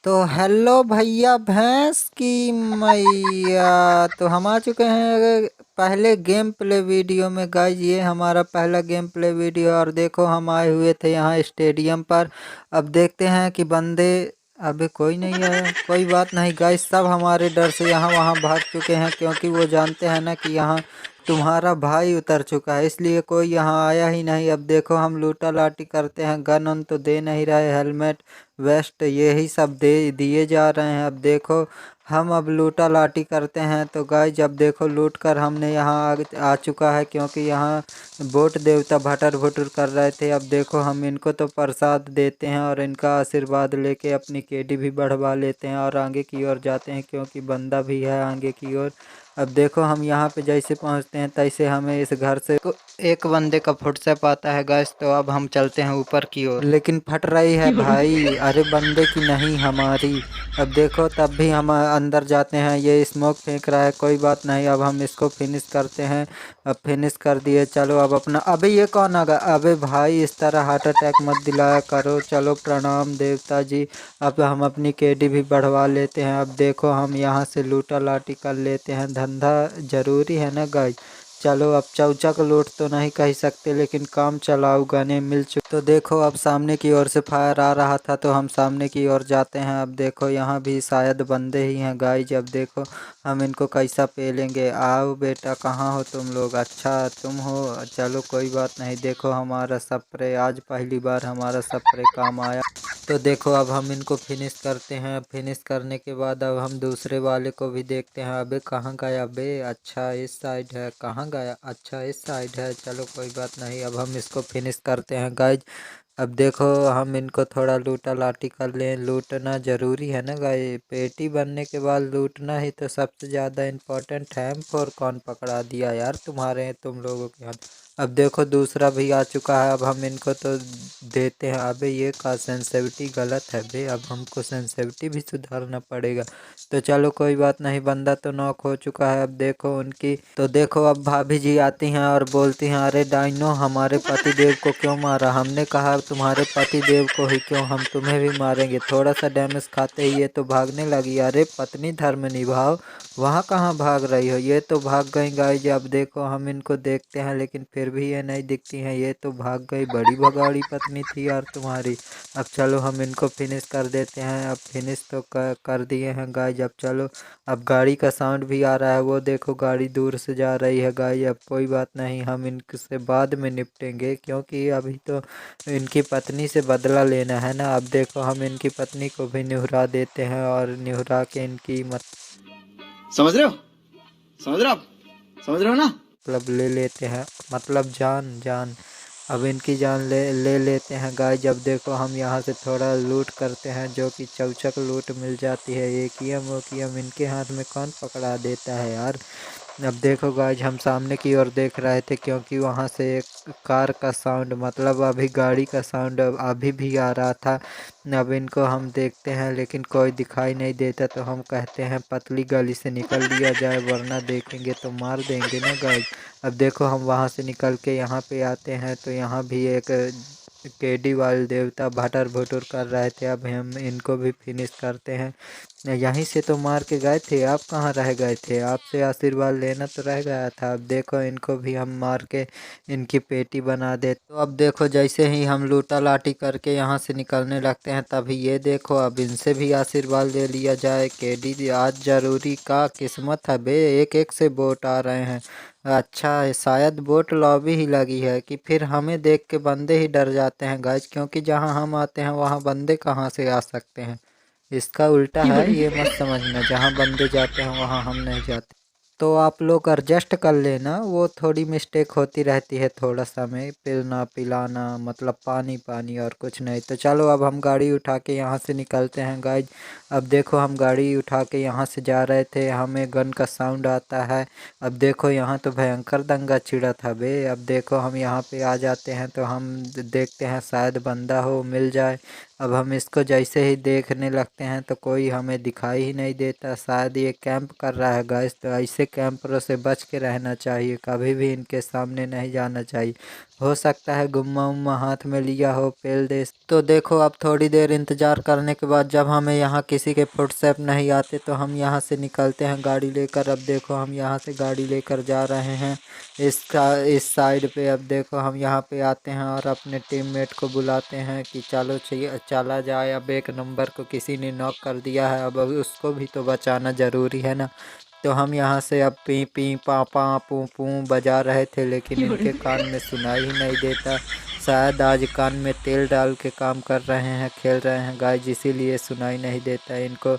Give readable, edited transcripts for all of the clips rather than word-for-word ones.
तो हेलो भैया भैंस की मैया। तो हम आ चुके हैं पहले गेम प्ले वीडियो में गाइज। ये हमारा पहला गेम प्ले वीडियो और देखो हम आए हुए थे यहाँ स्टेडियम पर। अब देखते हैं कि बंदे अभी कोई नहीं आया। कोई बात नहीं गाइज, सब हमारे डर से यहाँ वहाँ भाग चुके हैं क्योंकि वो जानते हैं ना कि यहाँ तुम्हारा भाई उतर चुका है, इसलिए कोई यहाँ आया ही नहीं। अब देखो हम लूटा लाटी करते हैं, गन उन तो दे नहीं रहे, हेलमेट वेस्ट यही सब दे दिए जा रहे हैं। अब देखो हम अब लूटा लाटी करते हैं। तो गाइस जब देखो लूट कर हमने यहाँ आ चुका है क्योंकि यहाँ बोट देवता भटर भुटर कर रहे थे। अब देखो हम इनको तो प्रसाद देते हैं और इनका आशीर्वाद लेके अपनी केडी भी बढ़वा लेते हैं और आगे की ओर जाते हैं क्योंकि बंदा भी है आगे की ओर। अब देखो हम यहाँ पे जैसे पहुँचते हैं तैसे हमें इस घर से एक बंदे का फुटस्टेप आता है गैस। तो अब हम चलते हैं ऊपर की ओर, लेकिन फट रही है भाई, अरे बंदे की नहीं हमारी। अब देखो तब भी हम अंदर जाते हैं, ये स्मोक फेंक रहा है, कोई बात नहीं अब हम इसको फिनिश करते हैं। अब फिनिश कर दिए, चलो अब अपना। अबे ये कौन आ गया? अबे भाई इस तरह हार्ट अटैक मत दिलाया करो। चलो प्रणाम देवता जी। अब हम अपनी केडी भी बढ़वा लेते हैं। अब देखो हम यहाँ से लूटा लाटी कर लेते हैं, धंधा जरूरी है ना गाइस। चलो अब चौचक लूट तो नहीं कह सकते लेकिन काम चलाऊ गने मिल चुके। तो देखो अब सामने की ओर से फायर आ रहा था तो हम सामने की ओर जाते हैं। अब देखो यहाँ भी शायद बंदे ही हैं गाइस। अब देखो हम इनको कैसा पेलेंगे। आओ बेटा, कहाँ हो तुम लोग? अच्छा तुम हो, चलो कोई बात नहीं। देखो हमारा स्प्रे आज पहली बार हमारा स्प्रे काम आया। तो देखो अब हम इनको फिनिश करते हैं। फिनिश करने के बाद अब हम दूसरे वाले को भी देखते हैं। अबे कहाँ गया बे? अच्छा इस साइड है। कहाँ गया? अच्छा इस साइड है। चलो कोई बात नहीं, अब हम इसको फिनिश करते हैं गाइज। अब देखो हम इनको थोड़ा लूटा लाटी कर लें, लूटना ज़रूरी है ना गाइज। पेटी बनने के बाद लूटना ही तो सबसे ज़्यादा इम्पोर्टेंट है। M4 कौन पकड़ा दिया यार तुम्हारे तुम लोगों के हाथ? अब देखो दूसरा भी आ चुका है, अब हम इनको तो देते हैं। अबे ये का सेंसिटिविटी गलत है बे, अब हमको सेंसिटिविटी भी सुधारना पड़ेगा। तो चलो कोई बात नहीं, बंदा तो नॉक हो चुका है। अब देखो उनकी तो देखो अब भाभी जी आती हैं और बोलती हैं, अरे डाइनो हमारे पति देव को क्यों मारा? हमने कहा तुम्हारे पति देव को ही क्यों, हम तुम्हें भी मारेंगे। थोड़ा सा डैमेज खाते ही ये तो भागने लगी। अरे पत्नी धर्म निभाओ, वहाँ कहाँ भाग रही हो? ये तो भाग गई गाइज। अब देखो हम इनको देखते हैं लेकिन फिर भी ये नहीं दिखती हैं, ये तो भाग गई। बड़ी भगाड़ी पत्नी थी यार तुम्हारी। अब चलो हम इनको फिनिश कर देते हैं। अब फिनिश तो कर दिए हैं गाइज। अब चलो अब गाड़ी का साउंड भी आ रहा है, वो देखो गाड़ी दूर से जा रही है गाइज। अब कोई बात नहीं, हम इनसे बाद में निपटेंगे क्योंकि अभी तो इनकी पत्नी से बदला लेना है ना। अब देखो हम इनकी पत्नी को भी निहुरा देते हैं और निहुरा के इनकी समझ रहे हो? समझ रहे हो आप? समझ रहे हो ना? मतलब ले लेते हैं, मतलब जान जान। अब इनकी जान ले लेते हैं गाइस। जब देखो हम यहाँ से थोड़ा लूट करते हैं जो कि चौचक लूट मिल जाती है। एकीएम ओकीएम इनके हाथ में कौन पकड़ा देता है यार। अब देखो गाइज हम सामने की ओर देख रहे थे क्योंकि वहाँ से एक कार का साउंड, मतलब अभी गाड़ी का साउंड अभी भी आ रहा था। अब इनको हम देखते हैं लेकिन कोई दिखाई नहीं देता तो हम कहते हैं पतली गली से निकल लिया जाए वरना देखेंगे तो मार देंगे ना गाइज। अब देखो हम वहाँ से निकल के यहाँ पे आते हैं तो यहाँ भी एक केडी वाले देवता भटर भुटर कर रहे थे। अब हम इनको भी फिनिश करते हैं। यहीं से तो मार के गए थे, आप कहाँ रह गए थे? आपसे आशीर्वाद लेना तो रह गया था। अब देखो इनको भी हम मार के इनकी पेटी बना दे। तो अब देखो जैसे ही हम लूटा लाटी करके यहाँ से निकलने लगते हैं तभी ये देखो अब इनसे भी आशीर्वाद ले लिया जाए। केडी आज जरूरी का किस्मत है बे, एक एक से वोट आ रहे हैं। अच्छा है, शायद बोट लॉबी ही लगी है कि फिर हमें देख के बंदे ही डर जाते हैं गाइज, क्योंकि जहां हम आते हैं वहां बंदे कहां से आ सकते हैं। इसका उल्टा है, ये मत समझना जहां बंदे जाते हैं वहां हम नहीं जाते। तो आप लोग एडजस्ट कर लेना, वो थोड़ी मिस्टेक होती रहती है थोड़ा समय पिलना पिलाना, मतलब पानी पानी और कुछ नहीं। तो चलो अब हम गाड़ी उठा के यहाँ से निकलते हैं गाइज। अब देखो हम गाड़ी उठा के यहाँ से जा रहे थे, हमें गन का साउंड आता है। अब देखो यहाँ तो भयंकर दंगा छिड़ा था बे। अब देखो हम यहाँ पे आ जाते हैं तो हम देखते हैं शायद बंदा हो मिल जाए। अब हम इसको जैसे ही देखने लगते हैं तो कोई हमें दिखाई ही नहीं देता, शायद ये कैंप कर रहा है गाइस। तो ऐसे कैंपरों से बच के रहना चाहिए, कभी भी इनके सामने नहीं जाना चाहिए। हो सकता है गुम्मा उम्मा हाथ में लिया हो पेल दे। तो देखो अब थोड़ी देर इंतज़ार करने के बाद जब हमें यहाँ किसी के फुटस्टेप नहीं आते तो हम यहाँ से निकलते हैं गाड़ी लेकर। अब देखो हम यहाँ से गाड़ी लेकर जा रहे हैं इस साइड पे। अब देखो हम यहाँ पे आते हैं और अपने टीममेट को बुलाते हैं कि चलो चला जाए। अब एक नंबर को किसी ने नॉक कर दिया है, अब उसको भी तो बचाना ज़रूरी है ना। तो हम यहाँ से अब पी पी पा पा पू पू बजा रहे थे, लेकिन इनके कान में सुनाई ही नहीं देता। शायद आज कान में तेल डाल के काम कर रहे हैं, खेल रहे हैं गाइस, इसीलिए सुनाई नहीं देता इनको।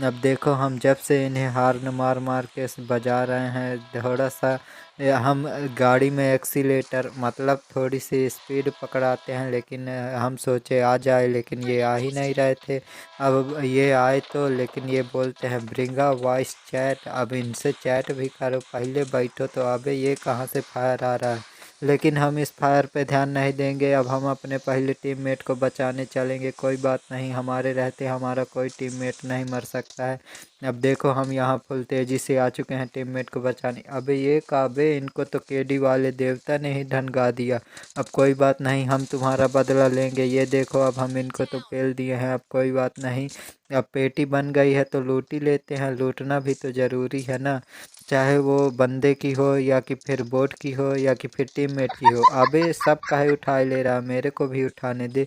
अब देखो हम जब से इन्हें हार्न मार मार के बजा रहे हैं, थोड़ा सा हम गाड़ी में एक्सीलेटर मतलब थोड़ी सी स्पीड पकड़ाते हैं, लेकिन हम सोचे आ जाए, लेकिन ये आ ही नहीं रहे थे। अब ये आए तो लेकिन ये बोलते हैं ब्रिंग अ वॉइस चैट। अब इनसे चैट भी करो, पहले बैठो। तो अबे ये कहाँ से फायर आ रहा है, लेकिन हम इस फायर पे ध्यान नहीं देंगे। अब हम अपने पहले टीममेट को बचाने चलेंगे। कोई बात नहीं, हमारे रहते हमारा कोई टीममेट नहीं मर सकता है। अब देखो हम यहाँ फुल तेज़ी से आ चुके हैं टीममेट को बचाने। अबे ये काबे, इनको तो केडी वाले देवता ने ही धनगा दिया। अब कोई बात नहीं, हम तुम्हारा बदला लेंगे। ये देखो अब हम इनको तो पेल दिए हैं, अब कोई बात नहीं। अब पेटी बन गई है तो लूट ही लेते हैं, लूटना भी तो ज़रूरी है ना, चाहे वो बंदे की हो या कि फिर बोट की हो या कि फिर टीममेट की हो। अबे सब काहे उठा ले रहा, मेरे को भी उठाने दे।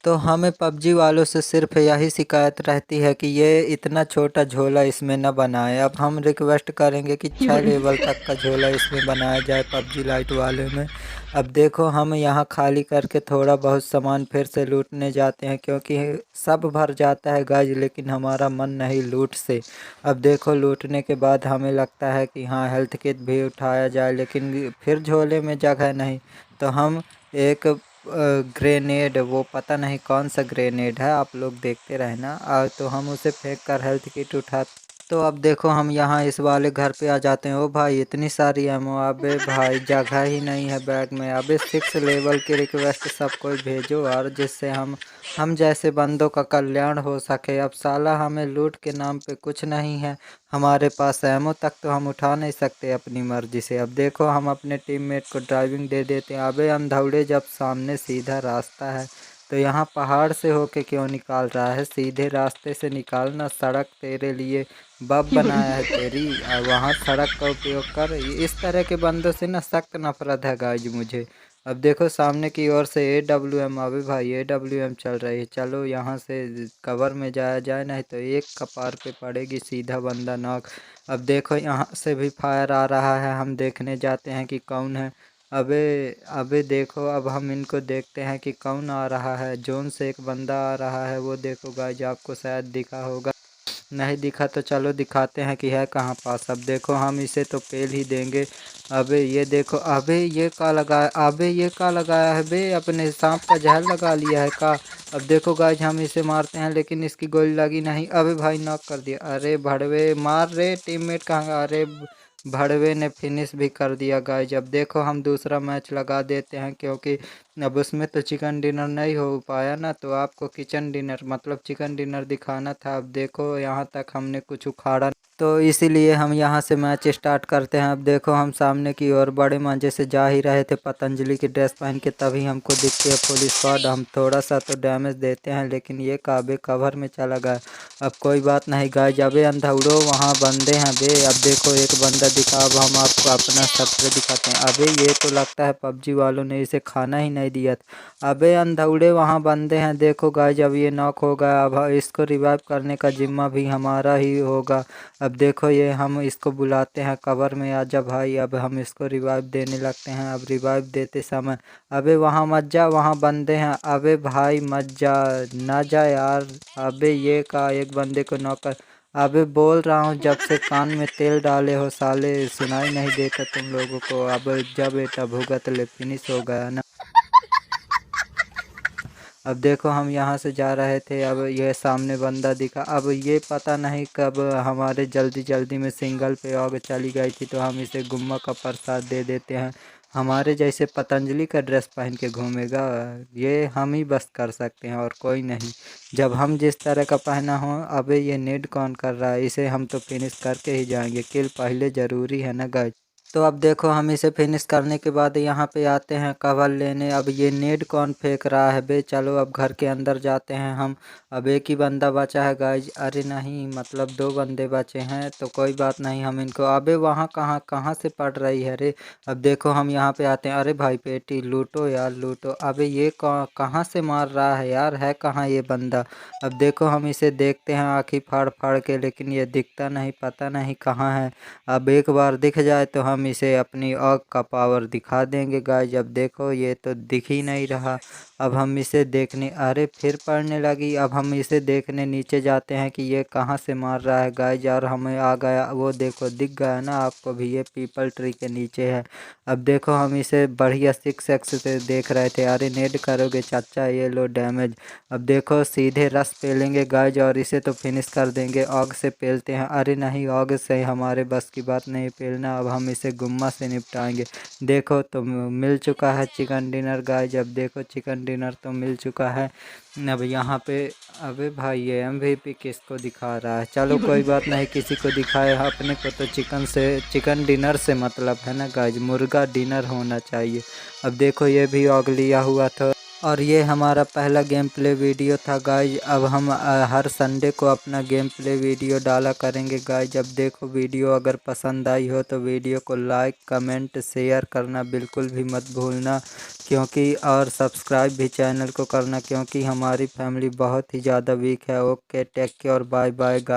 तो हमें पबजी वालों से सिर्फ यही शिकायत रहती है कि ये इतना छोटा झोला इसमें न बनाए। अब हम रिक्वेस्ट करेंगे कि 6 लेवल तक का झोला इसमें बनाया जाए पबजी लाइट वाले में। अब देखो हम यहाँ खाली करके थोड़ा बहुत सामान फिर से लूटने जाते हैं, क्योंकि सब भर जाता है गाइज, लेकिन हमारा मन नहीं लूट से। अब देखो लूटने के बाद हमें लगता है कि हाँ हेल्थ किट भी उठाया जाए, लेकिन फिर झोले में जगह नहीं। तो हम एक ग्रेनेड, वो पता नहीं कौन सा ग्रेनेड है, आप लोग देखते रहना, तो हम उसे फेंक कर हेल्थ किट उठा। तो अब देखो हम यहाँ इस वाले घर पे आ जाते हैं। ओ भाई इतनी सारी एमो, अबे भाई जगह ही नहीं है बैग में। अबे 6 लेवल की रिक्वेस्ट सब कोई भेजो और जिससे हम जैसे बंदों का कल्याण हो सके। अब साला हमें लूट के नाम पे कुछ नहीं है, हमारे पास एमो तक तो हम उठा नहीं सकते अपनी मर्जी से। अब देखो हम अपने टीममेट को ड्राइविंग दे देते हैं। अबे अंधौड़े, जब सामने सीधा रास्ता है तो यहाँ पहाड़ से होके क्यों निकाल रहा है, सीधे रास्ते से निकालना। सड़क तेरे लिए बब बनाया है तेरी, वहाँ सड़क का उपयोग कर। इस तरह के बंदों से ना सख्त नफरत है गाइज मुझे। अब देखो सामने की ओर से AWM, अबे भाई AWM चल रही है, चलो यहाँ से कवर में जाया जाए, नहीं तो एक कपार पे पड़ेगी सीधा बंदा नॉक। अब देखो यहाँ से भी फायर आ रहा है, हम देखने जाते हैं कि कौन है। अबे अबे देखो अब हम इनको देखते हैं कि कौन आ रहा है। जोन से एक बंदा आ रहा है, वो देखो गाइज, आपको शायद दिखा होगा, नहीं दिखा तो चलो दिखाते हैं कि है कहाँ पास। अब देखो हम इसे तो पेल ही देंगे। अबे ये देखो, अबे ये का लगाया, अबे ये का लगाया है बे, अपने सांप का जहर लगा लिया है का। अब देखो गाइज हम इसे मारते हैं, लेकिन इसकी गोली लगी नहीं। अबे भाई नॉक कर दिया। अरे भड़वे मार रे, टीममेट कहाँ, अरे भड़वे ने फिनिश भी कर दिया गाइज। अब देखो हम दूसरा मैच लगा देते हैं, क्योंकि अब उसमें तो चिकन डिनर नहीं हो पाया ना, तो आपको किचन डिनर मतलब चिकन डिनर दिखाना था। अब देखो यहाँ तक हमने कुछ उखाड़ा, तो इसीलिए हम यहाँ से मैच स्टार्ट करते हैं। अब देखो हम सामने की ओर बड़े मज़े से जा ही रहे थे पतंजलि की ड्रेस पहन के, तभी हमको दिखती है फुल स्क्वाड। हम थोड़ा सा तो डैमेज देते हैं, लेकिन ये काबे कवर में चला गया। अब कोई बात नहीं गाइज, अबे अंधौड़ो वहाँ बंदे हैं बे। अब देखो एक बंदा दिखा, अब हम आपको अपना सत्र दिखाते हैं। अबे ये तो लगता है पबजी वालों ने इसे खाना ही नहीं दिया था। अबे अंधौड़े वहाँ बंदे हैं, देखो गाइज अब ये नॉक हो गया। अब इसको रिवाइव करने का जिम्मा भी हमारा ही होगा। अब देखो ये हम इसको बुलाते हैं कवर में, आजा भाई। अब हम इसको रिवाइव देने लगते हैं। अब रिवाइव देते समय, अबे वहाँ मत जा, वहाँ बंदे हैं। अबे भाई मत जा, ना जा यार। अबे ये का एक बंदे को नौकर, अबे बोल रहा हूँ जब से कान में तेल डाले हो साले, सुनाई नहीं देता तुम लोगों को। अब जब बेटा भुगत ले, फिनिश हो गया ना। अब देखो हम यहाँ से जा रहे थे, अब ये सामने बंदा दिखा। अब ये पता नहीं कब हमारे जल्दी जल्दी में सिंगल पे आग चली गई थी, तो हम इसे गुम्मा का प्रसाद दे देते हैं। हमारे जैसे पतंजलि का ड्रेस पहन के घूमेगा, ये हम ही बस कर सकते हैं और कोई नहीं। जब हम जिस तरह का पहना हो, अबे ये नेड कौन कर रहा है, इसे हम तो फिनिश करके ही जाएंगे। किल पहले ज़रूरी है ना गाइस। तो अब देखो हम इसे फिनिश करने के बाद यहाँ पे आते हैं कवर लेने। अब ये नेट कौन फेंक रहा है बे, चलो अब घर के अंदर जाते हैं हम। अब एक ही बंदा बचा है गाइज, अरे नहीं मतलब 2 बंदे बचे हैं, तो कोई बात नहीं हम इनको, अबे वहाँ कहाँ कहाँ से पड़ रही है रे। अब देखो हम यहाँ पे आते हैं, अरे भाई पेटी लूटो यार लूटो। अबे ये कहाँ से मार रहा है यार, है कहाँ ये बंदा। अब देखो हम इसे देखते हैं आँखें फाड़ फाड़ के, लेकिन ये दिखता नहीं, पता नहीं कहाँ है। अब एक बार दिख जाए तो हम इसे अपनी आग का पावर दिखा देंगे गाइज। अब देखो ये तो दिख ही नहीं रहा। अब हम इसे देखने, अरे फिर पड़ने लगी। अब हम इसे देखने नीचे जाते हैं कि ये कहाँ से मार रहा है गाइज, और हमें आ गया, वो देखो दिख गया ना आपको भी, ये पीपल ट्री के नीचे है। अब देखो हम इसे बढ़िया 6x से देख रहे थे, अरे नेड करोगे चाचा, ये लो डैमेज। अब देखो सीधे रस पेलेंगे गाइज और इसे तो फिनिश कर देंगे। आग से पेलते हैं, अरे नहीं आग से हमारे बस की बात नहीं पेलना, अब हम इसे गुम्मा से निपटाएंगे। देखो तो मिल चुका है चिकन डिनर गाइज। अब देखो चिकन डिनर तो मिल चुका है। अब यहाँ पे, अबे भाई ये MVP किसको दिखा रहा है, चलो कोई बात नहीं, किसी को दिखाए, अपने को तो चिकन डिनर से मतलब है ना गाइज, मुर्गा डिनर होना चाहिए। अब देखो ये भी आग लिया हुआ था। और ये हमारा पहला गेम प्ले वीडियो था गाइज। अब हम हर संडे को अपना गेम प्ले वीडियो डाला करेंगे गाइज। अब देखो वीडियो अगर पसंद आई हो तो वीडियो को लाइक कमेंट शेयर करना बिल्कुल भी मत भूलना, क्योंकि और सब्सक्राइब भी चैनल को करना, क्योंकि हमारी फैमिली बहुत ही ज़्यादा वीक है। Okay take care, bye bye.